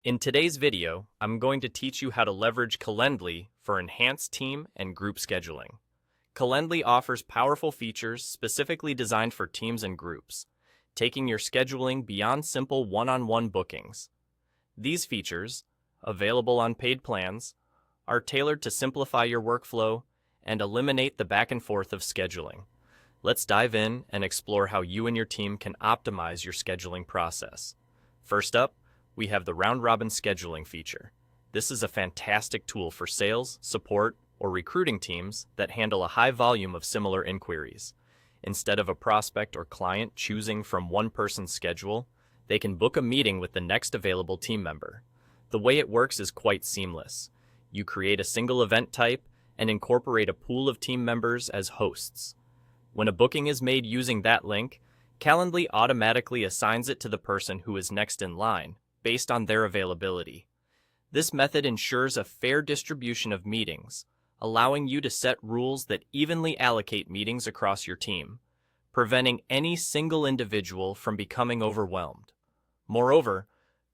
In today's video, I'm going to teach you how to leverage Calendly for enhanced team and group scheduling. Calendly offers powerful features specifically designed for teams and groups, taking your scheduling beyond simple one-on-one bookings. These features, available on paid plans, are tailored to simplify your workflow and eliminate the back and forth of scheduling. Let's dive in and explore how you and your team can optimize your scheduling process. First up, we have the round-robin scheduling feature. This is a fantastic tool for sales, support, or recruiting teams that handle a high volume of similar inquiries. Instead of a prospect or client choosing from one person's schedule, they can book a meeting with the next available team member. The way it works is quite seamless. You create a single event type and incorporate a pool of team members as hosts. When a booking is made using that link, Calendly automatically assigns it to the person who is next in line, based on their availability. This method ensures a fair distribution of meetings, allowing you to set rules that evenly allocate meetings across your team, preventing any single individual from becoming overwhelmed. Moreover,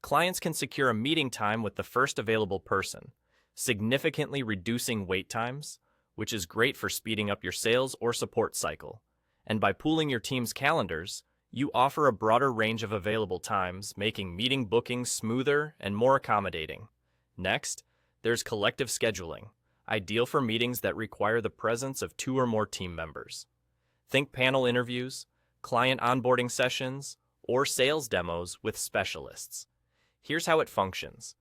clients can secure a meeting time with the first available person, significantly reducing wait times, which is great for speeding up your sales or support cycle. And by pooling your team's calendars, you offer a broader range of available times, making meeting bookings smoother and more accommodating. Next, there's collective scheduling, ideal for meetings that require the presence of two or more team members. Think panel interviews, client onboarding sessions, or sales demos with specialists. Here's how it functions.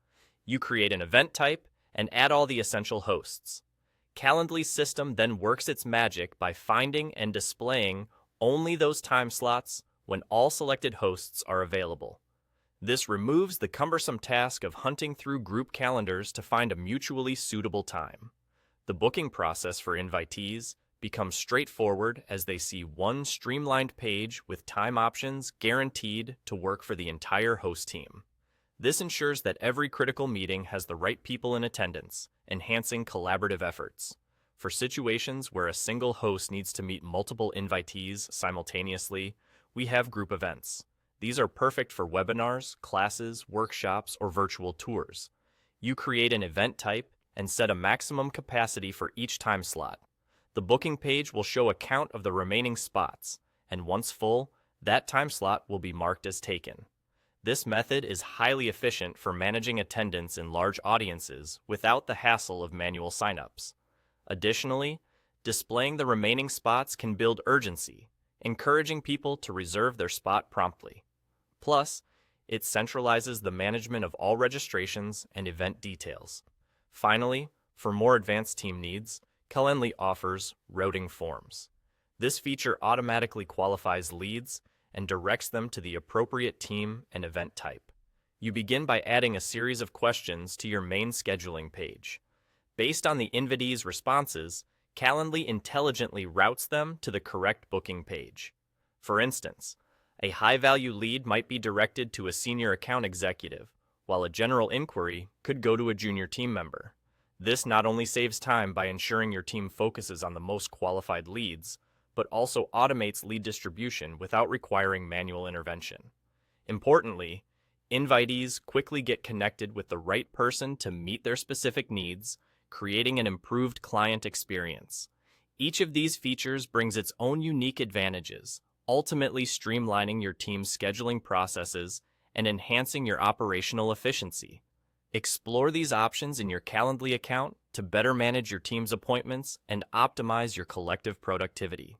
You create an event type and add all the essential hosts. Calendly's system then works its magic by finding and displaying only those time slots when all selected hosts are available. This removes the cumbersome task of hunting through group calendars to find a mutually suitable time. The booking process for invitees becomes straightforward as they see one streamlined page with time options guaranteed to work for the entire host team. This ensures that every critical meeting has the right people in attendance, enhancing collaborative efforts. For situations where a single host needs to meet multiple invitees simultaneously, we have group events. These are perfect for webinars, classes, workshops, or virtual tours. You create an event type and set a maximum capacity for each time slot. The booking page will show a count of the remaining spots, and once full, that time slot will be marked as taken. This method is highly efficient for managing attendance in large audiences without the hassle of manual signups. Additionally, displaying the remaining spots can build urgency, encouraging people to reserve their spot promptly. Plus, it centralizes the management of all registrations and event details. Finally, for more advanced team needs, Calendly offers routing forms. This feature automatically qualifies leads and directs them to the appropriate team and event type. You begin by adding a series of questions to your main scheduling page. Based on the invitee's responses, Calendly intelligently routes them to the correct booking page. For instance, a high-value lead might be directed to a senior account executive, while a general inquiry could go to a junior team member. This not only saves time by ensuring your team focuses on the most qualified leads, but also automates lead distribution without requiring manual intervention. Importantly, invitees quickly get connected with the right person to meet their specific needs, creating an improved client experience. Each of these features brings its own unique advantages, ultimately streamlining your team's scheduling processes and enhancing your operational efficiency. Explore these options in your Calendly account to better manage your team's appointments and optimize your collective productivity.